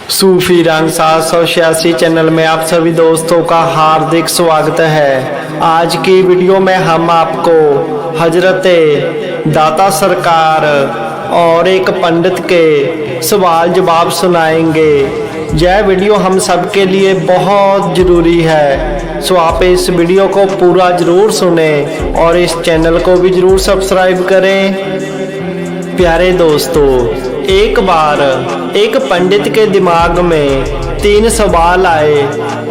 सूफी रंग 786 चैनल में आप सभी दोस्तों का हार्दिक स्वागत है। आज की वीडियो में हम आपको हजरत दाता सरकार और एक पंडित के सवाल जवाब सुनाएंगे। यह वीडियो हम सब के लिए बहुत ज़रूरी है, सो आप इस वीडियो को पूरा ज़रूर सुनें और इस चैनल को भी ज़रूर सब्सक्राइब करें। प्यारे दोस्तों, एक बार एक पंडित के दिमाग में 3 सवाल आए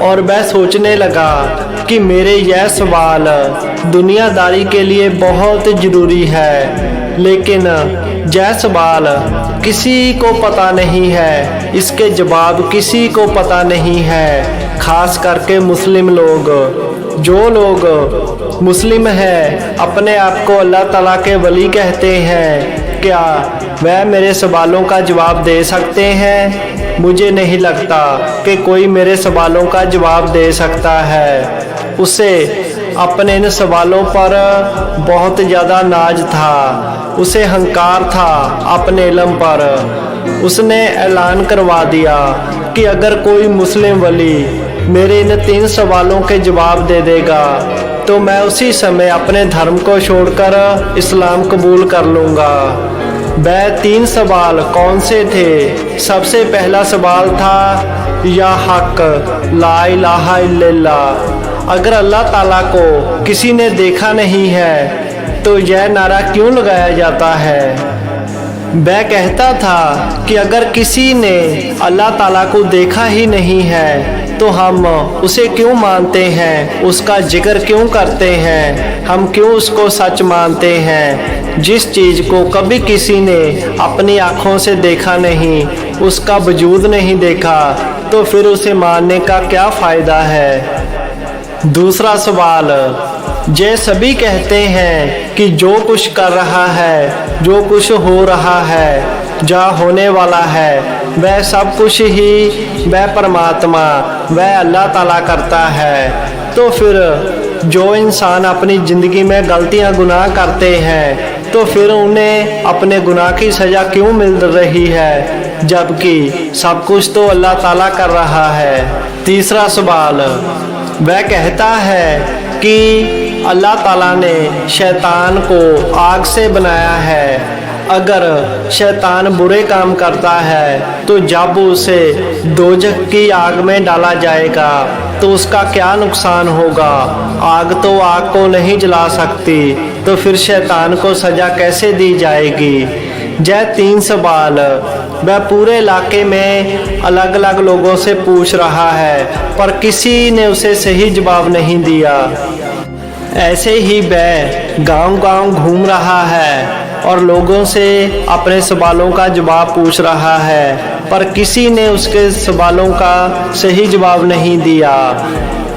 और वह सोचने लगा कि मेरे यह सवाल दुनियादारी के लिए बहुत ज़रूरी है, लेकिन यह सवाल किसी को पता नहीं है, इसके जवाब किसी को पता नहीं है। खास करके मुस्लिम लोग, जो लोग मुस्लिम हैं अपने आप को अल्लाह ताला के वली कहते हैं, क्या वह मेरे सवालों का जवाब दे सकते हैं? मुझे नहीं लगता कि कोई मेरे सवालों का जवाब दे सकता है। उसे अपने इन सवालों पर बहुत ज़्यादा नाज था, उसे हंकार था अपने इल्म पर। उसने ऐलान करवा दिया कि अगर कोई मुस्लिम वली मेरे इन 3 सवालों के जवाब दे देगा तो मैं उसी समय अपने धर्म को छोड़कर इस्लाम कबूल कर लूँगा। वह 3 सवाल कौन से थे? सबसे पहला सवाल था या हक ला इलाहा इल्लल्लाह। अगर अल्लाह ताला को किसी ने देखा नहीं है तो यह नारा क्यों लगाया जाता है? वह कहता था कि अगर किसी ने अल्लाह ताला को देखा ही नहीं है तो हम उसे क्यों मानते हैं, उसका जिक्र क्यों करते हैं, हम क्यों उसको सच मानते हैं? जिस चीज़ को कभी किसी ने अपनी आँखों से देखा नहीं, उसका वजूद नहीं देखा, तो फिर उसे मानने का क्या फ़ायदा है? दूसरा सवाल, ये सभी कहते हैं कि जो कुछ कर रहा है, जो कुछ हो रहा है, जा होने वाला है, वह सब कुछ ही वह परमात्मा, वह अल्लाह ताला करता है। तो फिर जो इंसान अपनी ज़िंदगी में गलतियां गुनाह करते हैं तो फिर उन्हें अपने गुनाह की सज़ा क्यों मिल रही है, जबकि सब कुछ तो अल्लाह ताला कर रहा है? तीसरा सवाल, वह कहता है कि अल्लाह ताला ने शैतान को आग से बनाया है। अगर शैतान बुरे काम करता है तो जब उसे दोजख की आग में डाला जाएगा तो उसका क्या नुकसान होगा? आग तो आग को नहीं जला सकती, तो फिर शैतान को सज़ा कैसे दी जाएगी? यह 3 सवाल वह पूरे इलाके में अलग अलग लोगों से पूछ रहा है, पर किसी ने उसे सही जवाब नहीं दिया। ऐसे ही वह गांव-गांव घूम रहा है और लोगों से अपने सवालों का जवाब पूछ रहा है, पर किसी ने उसके सवालों का सही जवाब नहीं दिया।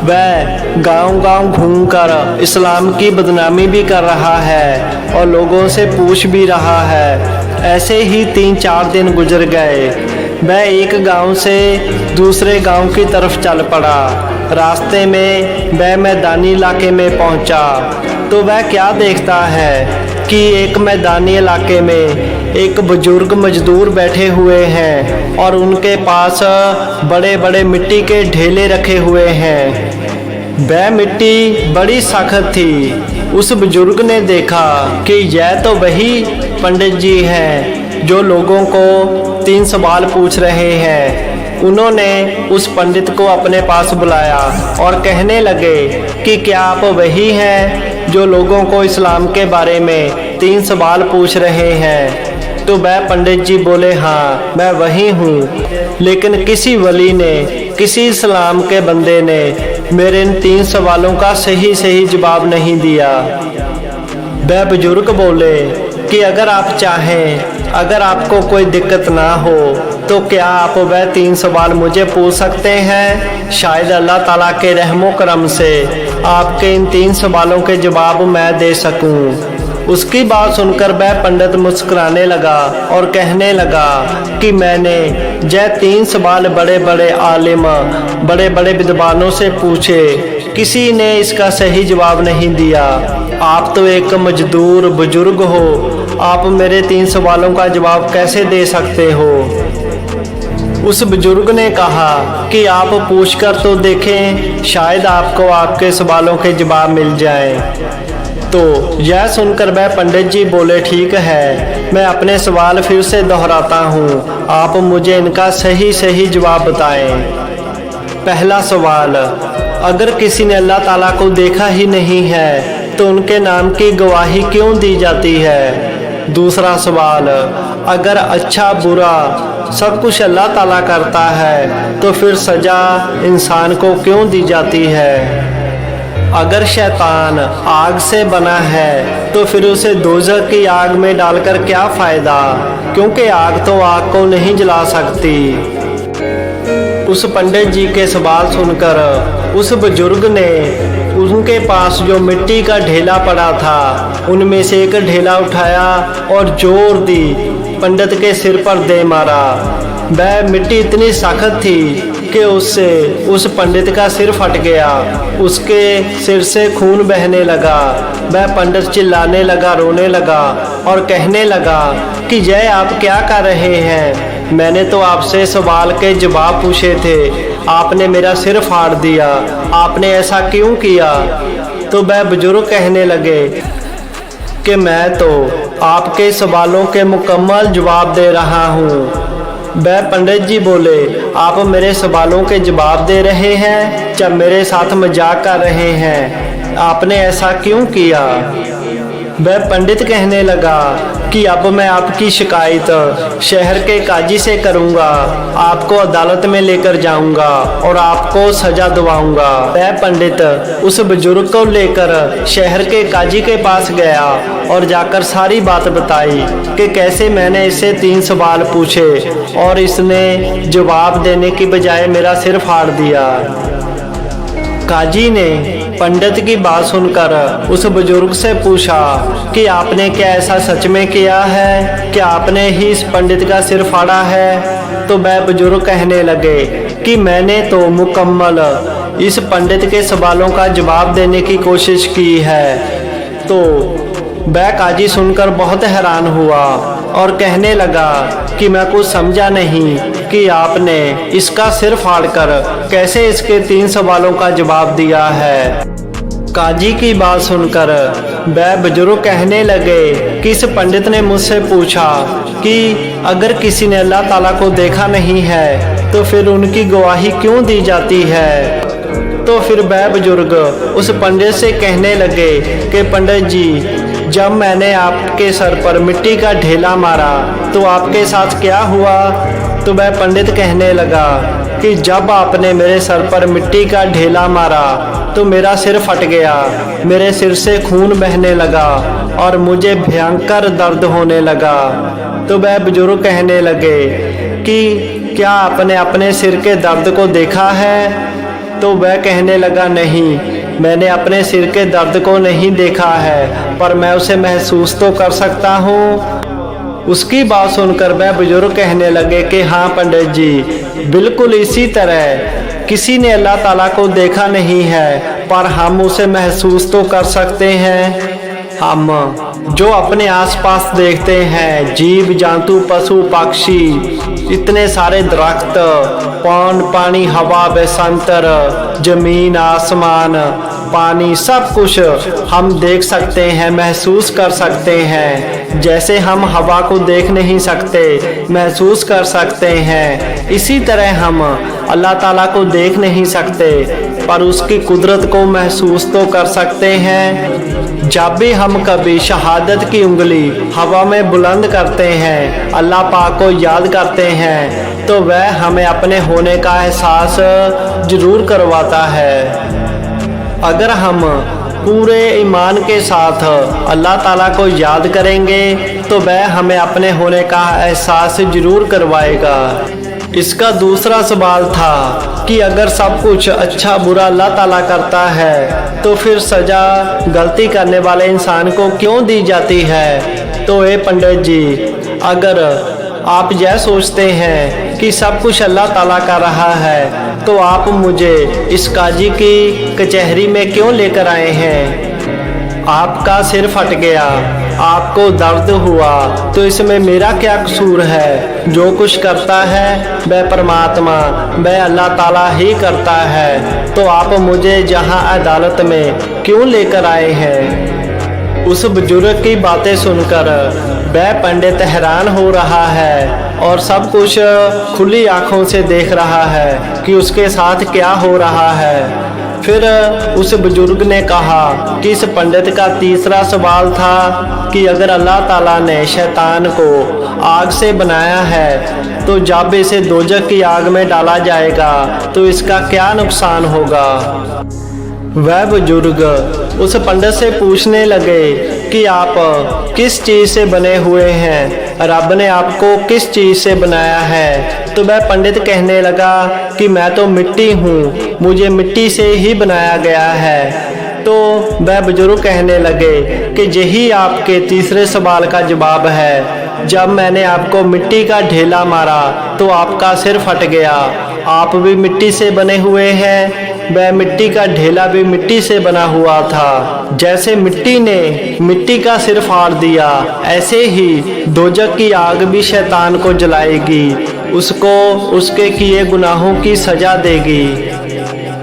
वह गांव-गांव घूमकर इस्लाम की बदनामी भी कर रहा है और लोगों से पूछ भी रहा है। ऐसे ही 3-4 दिन गुजर गए। वह एक गांव से दूसरे गांव की तरफ चल पड़ा। रास्ते में वह मैदानी इलाके में पहुंचा तो वह क्या देखता है कि एक मैदानी इलाके में एक बुजुर्ग मजदूर बैठे हुए हैं और उनके पास बड़े बड़े मिट्टी के ढेले रखे हुए हैं। वह मिट्टी बड़ी सख्त थी। उस बुजुर्ग ने देखा कि यह तो वही पंडित जी हैं जो लोगों को 3 सवाल पूछ रहे हैं। उन्होंने उस पंडित को अपने पास बुलाया और कहने लगे कि क्या आप वही हैं जो लोगों को इस्लाम के बारे में 3 सवाल पूछ रहे हैं? तो वह पंडित जी बोले, हाँ मैं वही हूँ, लेकिन किसी वली ने, किसी इस्लाम के बंदे ने मेरे इन 3 सवालों का सही जवाब नहीं दिया। वह बुजुर्ग बोले कि अगर आप चाहें, अगर आपको कोई दिक्कत ना हो तो क्या आप वह 3 सवाल मुझे पूछ सकते हैं? शायद अल्लाह ताला के रहमो करम से आपके इन 3 सवालों के जवाब मैं दे सकूं। उसकी बात सुनकर वह पंडित मुस्कुराने लगा और कहने लगा कि मैंने यह 3 सवाल बड़े बड़े आलिम, बड़े बड़े विद्वानों से पूछे, किसी ने इसका सही जवाब नहीं दिया। आप तो एक मजदूर बुजुर्ग हो, आप मेरे 3 सवालों का जवाब कैसे दे सकते हो? उस बुजुर्ग ने कहा कि आप पूछकर तो देखें, शायद आपको आपके सवालों के जवाब मिल जाएं। तो यह सुनकर वह पंडित जी बोले, ठीक है, मैं अपने सवाल फिर से दोहराता हूँ, आप मुझे इनका सही सही जवाब बताएं। पहला सवाल, अगर किसी ने अल्लाह ताला को देखा ही नहीं है तो उनके नाम की गवाही क्यों दी जाती है? दूसरा सवाल, अगर अच्छा बुरा सब कुछ अल्लाह ताला करता है तो फिर सज़ा इंसान को क्यों दी जाती है? अगर शैतान आग से बना है तो फिर उसे दोज़ख की आग में डालकर क्या फ़ायदा, क्योंकि आग तो आग को नहीं जला सकती। उस पंडित जी के सवाल सुनकर उस बुजुर्ग ने उनके पास जो मिट्टी का ढेला पड़ा था उनमें से एक ढेला उठाया और जोर दी पंडित के सिर पर दे मारा। वह मिट्टी इतनी सख्त थी कि उससे उस पंडित का सिर फट गया, उसके सिर से खून बहने लगा। वह पंडित चिल्लाने लगा, रोने लगा और कहने लगा कि जय आप क्या कर रहे हैं, मैंने तो आपसे सवाल के जवाब पूछे थे, आपने मेरा सिर फाड़ दिया, आपने ऐसा क्यों किया? तो वह बुजुर्ग कहने लगे कि मैं तो आपके सवालों के मुकम्मल जवाब दे रहा हूँ। वह पंडित जी बोले, आप मेरे सवालों के जवाब दे रहे हैं, जब मेरे साथ मजाक कर रहे हैं, आपने ऐसा क्यों किया? वह पंडित कहने लगा कि अब मैं आपकी शिकायत शहर के काजी से करूंगा, आपको अदालत में लेकर जाऊंगा और आपको सजा दिलवाऊंगा। वह पंडित उस बुजुर्ग को लेकर शहर के काजी के पास गया और जाकर सारी बात बताई कि कैसे मैंने इससे 3 सवाल पूछे और इसने जवाब देने की बजाय मेरा सिर फाड़ दिया। काजी ने पंडित की बात सुनकर उस बुजुर्ग से पूछा कि आपने क्या ऐसा सच में किया है, क्या आपने ही इस पंडित का सिर फाड़ा है? तो वह बुजुर्ग कहने लगे कि मैंने तो मुकम्मल इस पंडित के सवालों का जवाब देने की कोशिश की है। तो वह काजी सुनकर बहुत हैरान हुआ और कहने लगा कि मैं कुछ समझा नहीं कि आपने इसका सिर फाड़कर कैसे इसके 3 सवालों का जवाब दिया है। काजी की बात सुनकर वह बुजुर्ग कहने लगे कि इस पंडित ने मुझसे पूछा कि अगर किसी ने अल्लाह ताला को देखा नहीं है तो फिर उनकी गवाही क्यों दी जाती है? तो फिर वह बुजुर्ग उस पंडित से कहने लगे कि पंडित जी, जब मैंने आपके सर पर मिट्टी का ढेला मारा तो आपके साथ क्या हुआ? तो वह पंडित कहने लगा कि जब आपने मेरे सर पर मिट्टी का ढेला मारा तो मेरा सिर फट गया, मेरे सिर से खून बहने लगा और मुझे भयंकर दर्द होने लगा। तो वह बुजुर्ग कहने लगे कि क्या आपने अपने सिर के दर्द को देखा है? तो वह कहने लगा, नहीं, मैंने अपने सिर के दर्द को नहीं देखा है, पर मैं उसे महसूस तो कर सकता हूँ। उसकी बात सुनकर वह बुजुर्ग कहने लगे कि हाँ पंडित जी, बिल्कुल इसी तरह किसी ने अल्लाह ताला को देखा नहीं है, पर हम उसे महसूस तो कर सकते हैं। हम जो अपने आसपास देखते हैं, जीव जंतु पशु पक्षी, इतने सारे दरख्त, पौन पानी हवा बसंतर, जमीन आसमान पानी, सब कुछ हम देख सकते हैं, महसूस कर सकते हैं। जैसे हम हवा को देख नहीं सकते, महसूस कर सकते हैं, इसी तरह हम अल्लाह ताला को देख नहीं सकते पर उसकी कुदरत को महसूस तो कर सकते हैं। जब भी हम कभी शहादत की उंगली हवा में बुलंद करते हैं, अल्लाह पाक को याद करते हैं, तो वह हमें अपने होने का एहसास जरूर करवाता है। अगर हम पूरे ईमान के साथ अल्लाह ताला को याद करेंगे तो वह हमें अपने होने का एहसास जरूर करवाएगा। इसका दूसरा सवाल था कि अगर सब कुछ अच्छा बुरा अल्लाह ताला करता है तो फिर सज़ा गलती करने वाले इंसान को क्यों दी जाती है? तो ए पंडित जी, अगर आप यह सोचते हैं कि सब कुछ अल्लाह ताला का रहा है तो आप मुझे इस काजी की कचहरी में क्यों लेकर आए हैं? आपका सिर फट गया, आपको दर्द हुआ तो इसमें मेरा क्या कसूर है। जो कुछ करता है वह परमात्मा, वह अल्लाह ताला ही करता है। तो आप मुझे जहां अदालत में क्यों लेकर आए हैं। उस बुजुर्ग की बातें सुनकर वह पंडित हैरान हो रहा है और सब कुछ खुली आंखों से देख रहा है कि उसके साथ क्या हो रहा है। फिर उस बुजुर्ग ने कहा कि इस पंडित का तीसरा सवाल था कि अगर अल्लाह ताला ने शैतान को आग से बनाया है तो जब इसे दोजख की आग में डाला जाएगा तो इसका क्या नुकसान होगा। वह बुजुर्ग उस पंडित से पूछने लगे कि आप किस चीज़ से बने हुए हैं, रब ने आपको किस चीज़ से बनाया है। तो वह पंडित कहने लगा कि मैं तो मिट्टी हूँ, मुझे मिट्टी से ही बनाया गया है। तो वह बुजुर्ग कहने लगे कि यही आपके तीसरे सवाल का जवाब है। जब मैंने आपको मिट्टी का ढेला मारा तो आपका सिर फट गया। आप भी मिट्टी से बने हुए हैं, वह मिट्टी का ढेला भी मिट्टी से बना हुआ था। जैसे मिट्टी ने मिट्टी का सिर फाड़ दिया, ऐसे ही दोजख की आग भी शैतान को जलाएगी, उसको उसके किए गुनाहों की सजा देगी।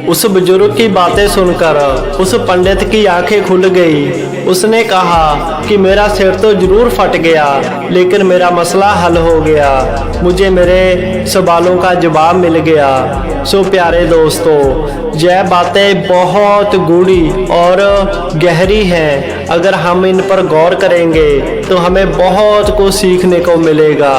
उस बुजुर्ग की बातें सुनकर उस पंडित की आंखें खुल गई। उसने कहा कि मेरा सिर तो जरूर फट गया, लेकिन मेरा मसला हल हो गया, मुझे मेरे सवालों का जवाब मिल गया। सो प्यारे दोस्तों, यह बातें बहुत गूढ़ी और गहरी हैं। अगर हम इन पर गौर करेंगे तो हमें बहुत कुछ सीखने को मिलेगा।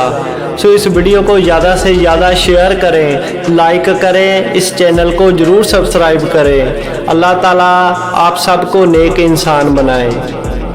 सो इस वीडियो को ज़्यादा से ज़्यादा शेयर करें, लाइक करें, इस चैनल को ज़रूर सब्सक्राइब करें। अल्लाह ताला आप सबको नेक इंसान बनाए।